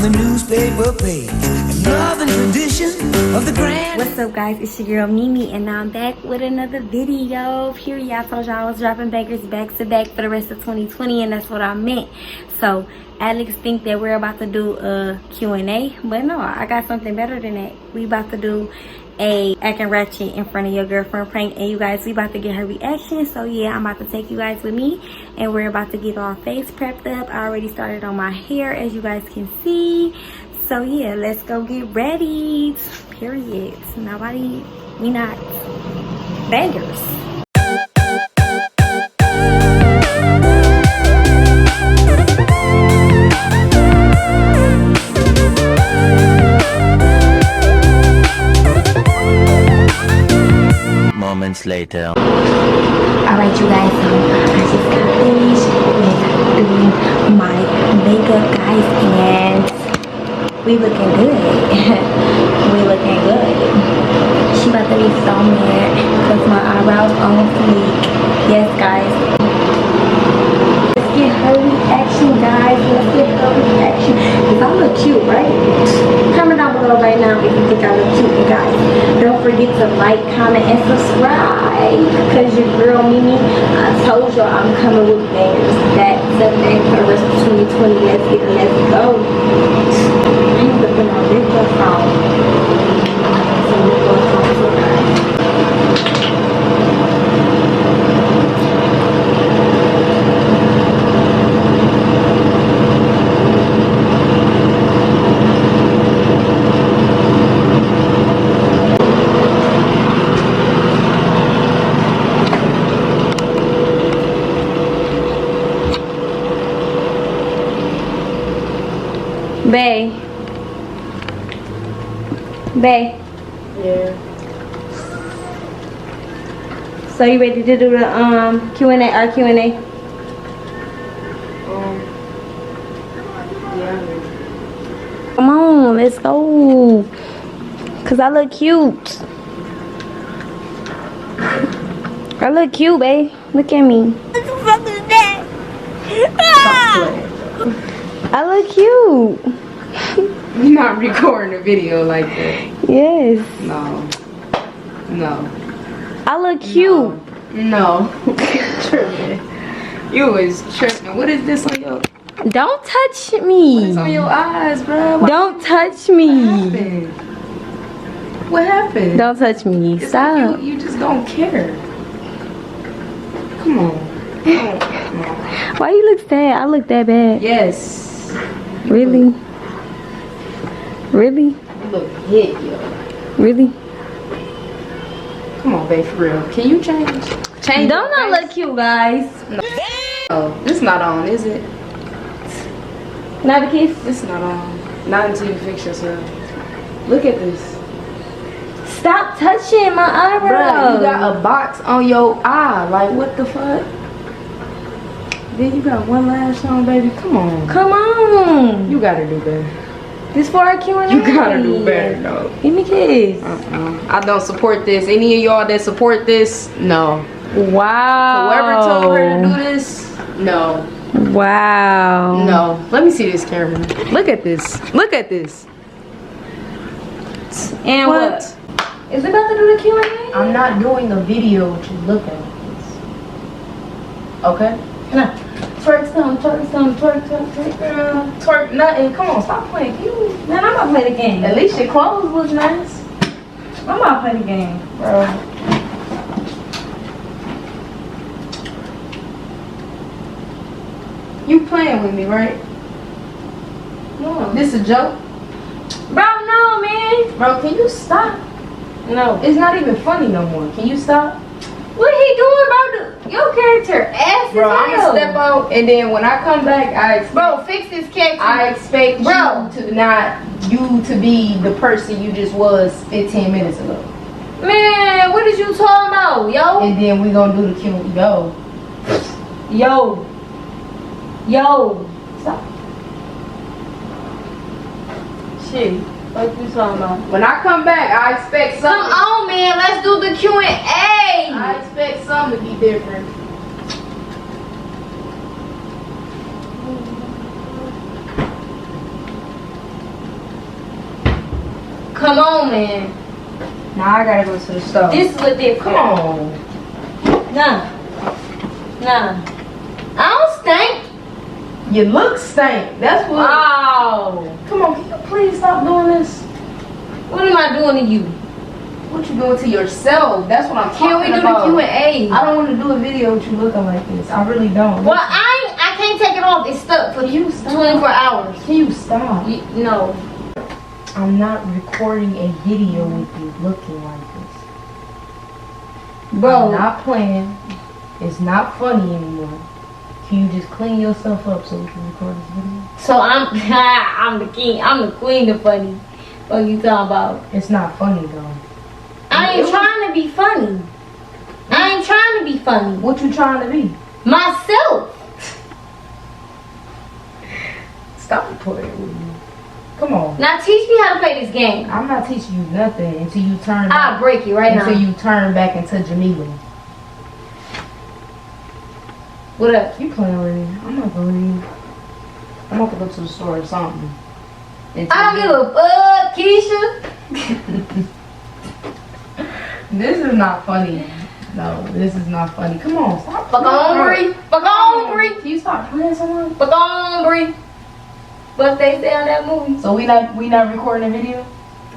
the newspaper page. Another tradition of the grand. What's up, guys? It's your girl Mimi, and I'm back with another video. Period. I told y'all I was dropping bangers back to back for the rest of 2020, and that's what I meant. So Alex think that we're about to do a Q&A, but no, I got something better than that. We about to do a acting ratchet in front of your girlfriend prank, and you guys, we about to get her reaction. So yeah, I'm about to take you guys with me, and we're about to get our face prepped up. I already started on my hair, as you guys can see. So yeah, let's go get ready. Period. Nobody, we not bangers. Moments later. Alright, you guys, so I just got finished with doing my makeup, guys, and we looking good. We looking good. She about to be so mad because my eyebrows on fleek. Yes, guys. Let's get her reaction, guys. Let's get her reaction. Because I look cute, right? Comment down below right now if you think I look cute, you guys. Don't forget to like, comment, and subscribe. Because your girl Mimi, I told y'all I'm coming with bangers. That's the thing for the rest of 2020. Let's get it. Let's go. I ain't looking on lip gloss on. Some lip gloss on too, guys. Bae. Bae. Yeah. So you ready to do the Q&A, our Q&A? Yeah. I'm ready. Come on, let's go. Cause I look cute. I look cute, babe. Look at me. What the fuck is that? I look cute. You're not recording a video like that. Yes. No. No. I look cute. No. Tripping. You was tripping. What is this on your? Don't touch What me. is on your eyes, bro? Don't touch What me. happened? What happened? Don't touch me. It's Stop. like you just don't care. Come on. Come on. Why you look sad? I look that bad. Yes. Really? Really? You look hit, yo. Really? Come on, babe, for real. Can you change? Change. Don't your not face? look cute, guys. Oh, this not on, is it? Not a kiss. It's not on. Not until you fix yourself. Look at this. Stop touching my eyebrow. Bruh, you got a box on your eye. Like, what the fuck? Then you got one lash on, baby. Come on. Come on. You gotta do better. This for our Q&A. You gotta do better, though. Give me a kiss. I don't support this. Any of y'all that support this, no. Wow. Whoever told her to do this, no. Wow. No. Let me see this camera. Look at this. Look at this. And what? Is it about to do the Q&A? I'm not doing a video to look at this. Okay? Nah. Twerk some, twerk some, twerk, twerk, twerk, girl. Twerk nothing. Come on, stop playing. You, Man, I'm about to play the game. at least your clothes look nice. I'm about to play the game. Bro. You playing with me, right? No. This a joke? Bro, no, man. Bro, can you stop? No. It's not even funny no more. Can you stop? What he doing, bro? Your character ass Bro, as I'm hell. gonna step out and then when I come back, Bro, fix this character. I expect Bro. you to be the person you just was 15 minutes ago. Man, what is you talking about, yo? And then we gonna do the Q. Yo. Stop. Shit. What you talking about? When I come back, I expect Come something. on, man. Let's do the Q&A. I expect something to be different. Come on, man. Now I gotta go to the store. This is what they Come on. Nah. I don't stink. You look stank. That's what. Wow. Come on, can you please stop doing this? What am I doing to you? What you doing to yourself? That's what I'm talking Can we do about. the Q&A? I don't want to do a video with you looking like this. I really don't. Well, I can't take it off. It's stuck for You stop. 24 hours. Can you stop? No. I'm not recording a video with you looking like this. Bro. I'm not playing. It's not funny anymore. Can you just clean yourself up so we can record this video? So I'm the king. I'm the queen of funny. What you talking about? It's not funny though. I ain't trying to be funny. I ain't trying to be funny. What you trying to be? Myself. Stop recording with me. Come on. Now teach me how to play this game. I'm not teaching you nothing until you turn I'll back, break you right until now. you turn back into Jamila. What up? You playing with me? I'm not going to leave. I'm about to go to the store or something. I don't give a fuck, Keisha. This is not funny. No, this is not funny. Come on, stop. Fuck on, Bree. Fuck on, Bree. Can you stop playing someone? Fuck on, Bree. What they say on that movie? So we not recording a video?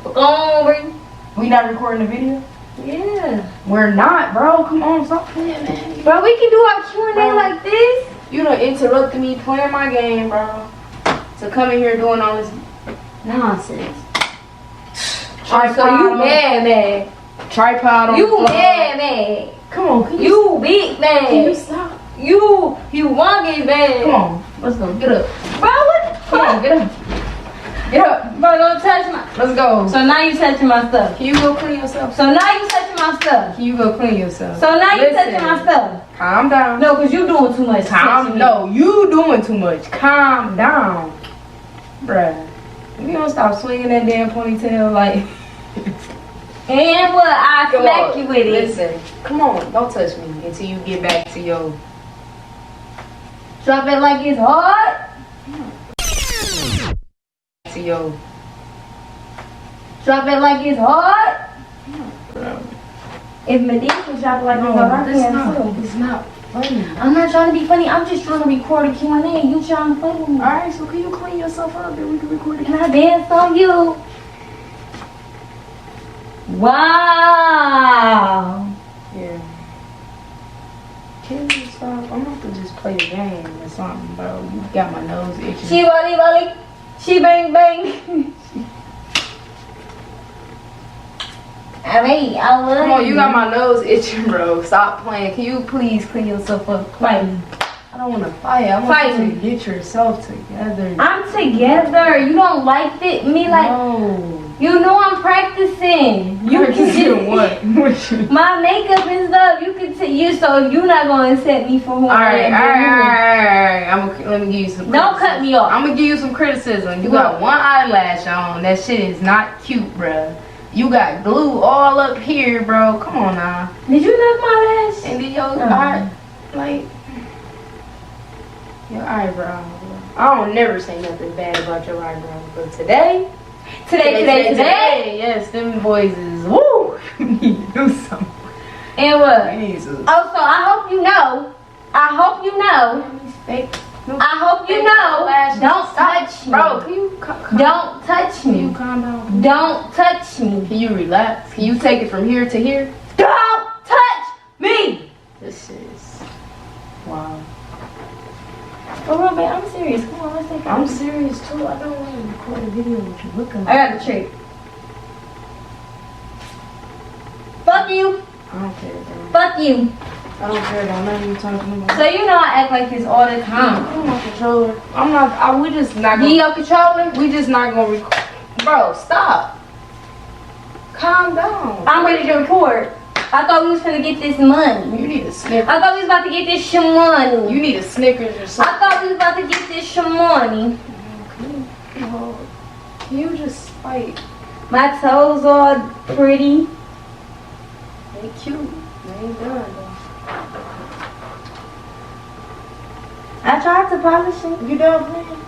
Fuck on, Bree. We not recording a video? Yeah. We're not, bro. Come on, stop playing, man. Bro, we can do our Q&A Bro. like this. You done interrupted me playing my game, bro. To come in here doing all this Nonsense. tripod. So you mad. Tripod on You the floor. mad. Come on, can You big can you man. stop? You wonky man. Come on, let's go. Get up. Bro, what the Come on, fuck? get up. Get up. Bro, don't touch my... Let's go. So now you touching my stuff. Can you go clean yourself? So now you touching my stuff. Can you go clean yourself? So now you Listen, touching my stuff. Calm down. No, because you doing too much. touching me. No, you doing too much. Calm down. Bruh. If you don't stop swinging that damn ponytail, like... And what? I Come smack on, you with it. Listen, come on, don't touch me until you get back to your... Drop it like it's hard. To your... Drop it like it's hard. Bro. If Medina can drop it like No, it's hard, I it's can not. too. It's not funny. I'm not trying to be funny. I'm just trying to record a Q&A. You trying to play with me. Alright, so can you clean yourself up then we can record Can again? I dance on you? Wow. Yeah. Can you stop? I'm about to just play a game or something, bro. You got my nose itching. She volley. She bang bang. I love Come on, you got my nose itching, bro. Stop playing. Can you please clean yourself up? Fight. I don't want to fight. I want Fight. you to get yourself together. I'm together. You don't like me like No. you know I'm practicing. You can just what? my makeup and stuff. You can so you're not gonna accept me for who I Alright, am. let me give you some. Don't cut me off. I'm gonna give you some criticism. You got one eyelash on. That shit is not cute, bruh. You got glue all up here, bro. Come on now. Did you knock my lash? And then your eye, like your eyebrow. I don't never say nothing bad about your eyebrow, but today. Yes, them boys is woo. You need to do something. And what? You need to. Oh, so I hope you know. I hope you know. Don't touch me. Bro, can you Don't touch Can you me. calm down? Don't touch me. Can you relax? Can you take it from here to here? Don't touch me. This is wow. For real, babe, I'm serious. Come on, let's take it. I'm serious too. I don't want to record a video with you looking. I got the trick. Fuck you. I don't care, bro. Fuck you. I don't care about nothing you talking about. So you know I act like this all the time. I'm not controller. I'm not. We just not Be gonna. your controller. We just not gonna record. Bro, stop. Calm down. I'm ready to record. I thought we was gonna get this money. You need a Snickers. I thought we was about to get this money. You need a Snickers or something. I thought we was about to get this money. Can you just fight? My toes are pretty. They cute. They ain't done though. I tried to polish it. You done playing?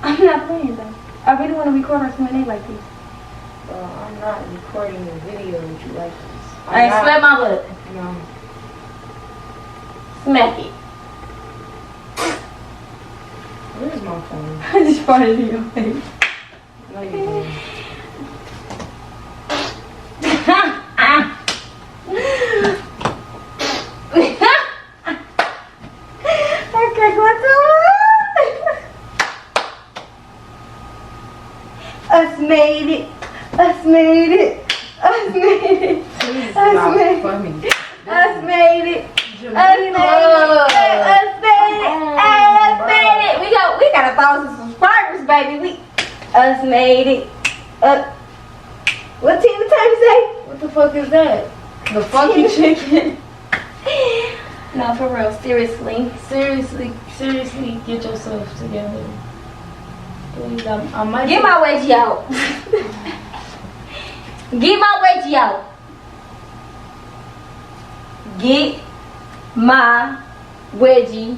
I'm not playing though. I really want to record our Q&A like this. Bro, I'm not recording a video with you like this. Alright, slap my butt. No. Smack it. Where's my phone? I just farted in your face. No, you didn't. Okay, what's up? Us made it. Us made it. Us made it. Please Us stop made it. funny. Us made it. Jamila. Us made it. Us made it. Hey, us made it. We got 1,000 subscribers, baby. Us made it. What Tina Turner say? What the fuck is that? The fucking chicken? No, for real. Seriously. Seriously, get yourself together. Please, I might Get my wedgie out. Get my wedgie out. Get my wedgie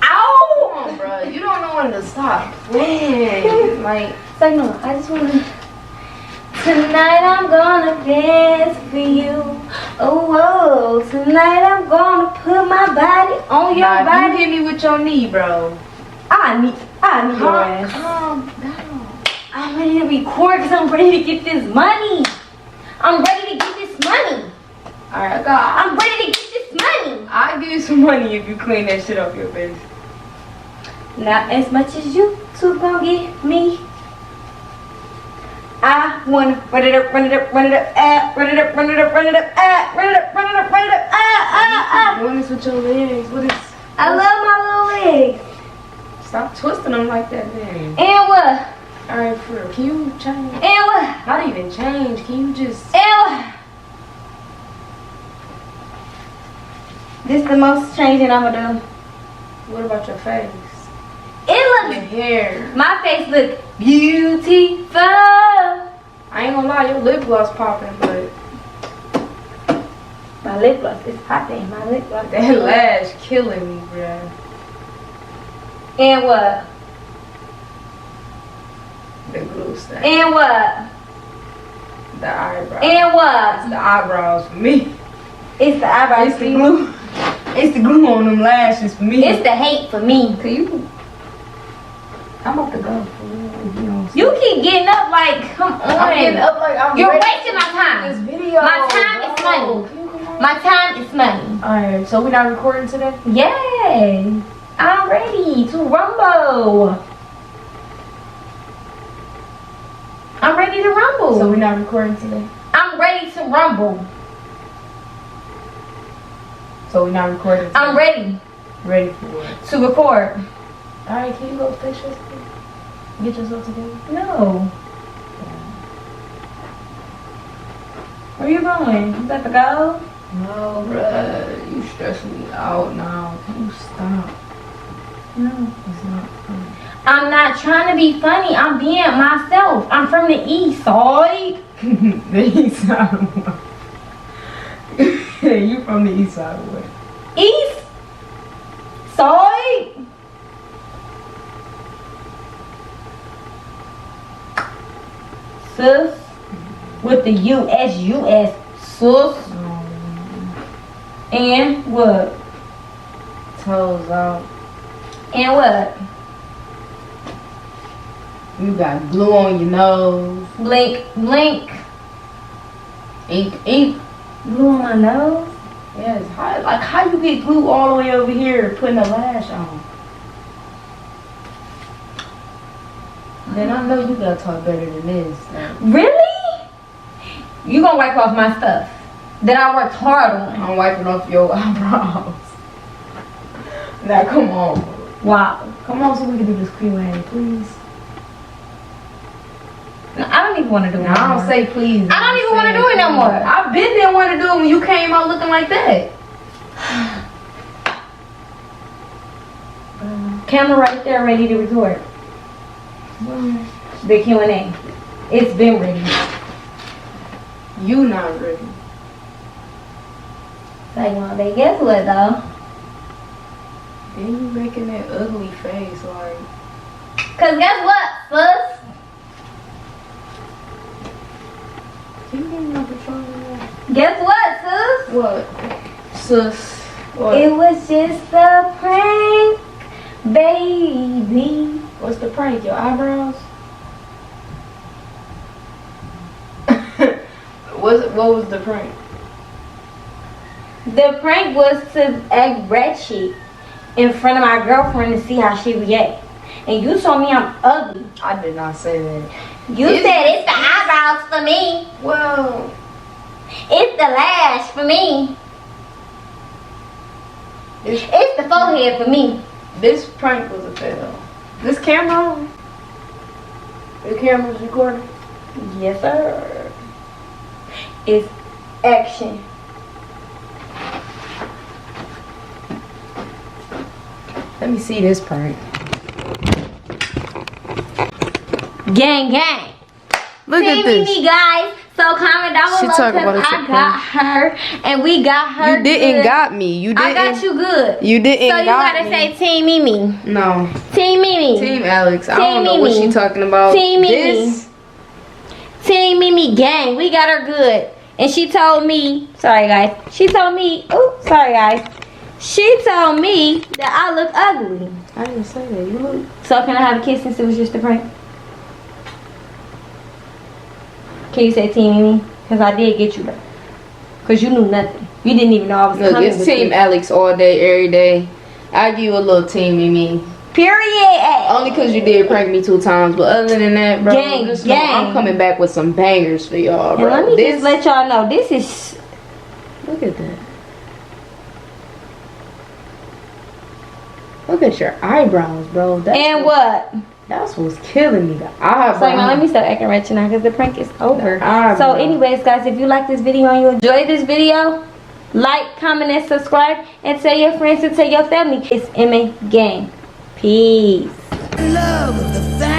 out. Come on, bro. You don't know when to stop. When? Like, It's like, no, I just wanna. Tonight I'm gonna dance for you. Oh, whoa. Tonight I'm gonna put my body on your nah, body. you hit me with your knee, bro. I need your ass. Calm down. I'm ready to record because I'm ready to get this money. I'm ready to get this money. Alright, I'm ready to get this money. I'll give you some money if you clean that shit off your face. Not as much as you two gonna get me. I wanna run it up, run it up, run it up, run it up, run it up, run it up, run it up, run it up, run it up, Doing this with your legs. What is? I love my little legs. Stop twisting them like that, man. And what? Alright, for real. Can you change? And what? Not even change. Can you just? And what? This the most changing I'ma do. What about your face? It Your looks, hair. my face look beautiful. I ain't gonna lie, your lip gloss popping, but My lip gloss is popping. My lip gloss. that lash killing me, bruh. And what? The glue stain. And what? The eyebrows. And what? The eyebrows for me. It's the eyebrows. It's the glue. It's the glue on them lashes for me. It's the hate for me. Can you? I'm about to go. For real, you know. You keep getting up like, come on. I'm getting up like I'm You're ready wasting my to time. do This video. My time is money. Can you come on? My time is money. Alright, so we're not recording today? Yay! I'm ready to rumble. I'm ready to rumble. So we're not recording today? I'm ready to rumble. So we're not recording today? I'm ready ready for it. to record. Alright, can you go fix yourself? Get yourself together? No. Where you going? You about to go? No, bruh. You stressing me out now. Can you stop? No. It's not funny. I'm not trying to be funny. I'm being myself. I'm from the east side. The east side of what? You from the east side of what? East side. Sus. With the U.S. Sus. And what? Toes out. And what? You got glue on your nose. Blink, blink. Ink, ink. Glue on my nose. Yes. How you get glue all the way over here putting a lash on? Then I know you gotta talk better than this. Like, Really? You gonna wipe off my stuff that I worked hard on? I'm wiping off your eyebrows. Now come on. Wow. Come on so we can do this Q&A, please. No, I don't even want to do it Now, no I more. don't say please. I don't even want to do it no more. I've been there want to do it when you came out looking like that. Camera right there, ready to record. The Q&A. It's been ready. You not ready. Like, well, they guess what though? Then you making that ugly face like. Cause guess what, sus? Can you give me my controller? Guess what, sis? What? Sus. What? It was just a prank, baby. What's the prank? Your eyebrows? What was the prank? The prank was to act ratchet in front of my girlfriend to see how she react. And you told me I'm ugly. I did not say that. You said it's the eyebrows for me. Well, It's the lash for me. It's the forehead for me. this prank was a fail. This camera on? The camera's recording? Yes, sir. It's action. Let me see this prank. Gang, gang. Look See at this. me, guys. So comment down She below talking about because it's a I got her and we got her. You didn't good. got me. You didn't. I got you good. You didn't So you got gotta me. say Team Mimi. No. Team Mimi. Team Alex. I Team don't know what Mimi. she talking about. Team Mimi. This. Team Mimi gang. We got her good. And she told me, sorry guys. She told me, oh, sorry guys. She told me that I look ugly. I didn't say that. You look. So can I have a kiss since it was just a prank? Can you say Team Mimi? Because I did get you there. Because you knew nothing. You didn't even know I was Look, coming. it's with Team this. Alex all day, every day. I give you a little team, Mimi. Period. Only because you did prank me 2 times, but other than that, bro, Gang, just know gang. I'm coming back with some bangers for y'all, And bro. let me This, just let y'all know, this is... look at that. Look at your eyebrows, bro. And what? That's what's killing me. The So eyebrows. now let me stop acting ratchet now because the prank is over. eyebrows. So anyways, guys, if you like this video and you enjoyed this video, like, comment, and subscribe. And tell your friends and tell your family. It's MA Gang. Peace. Love of the family.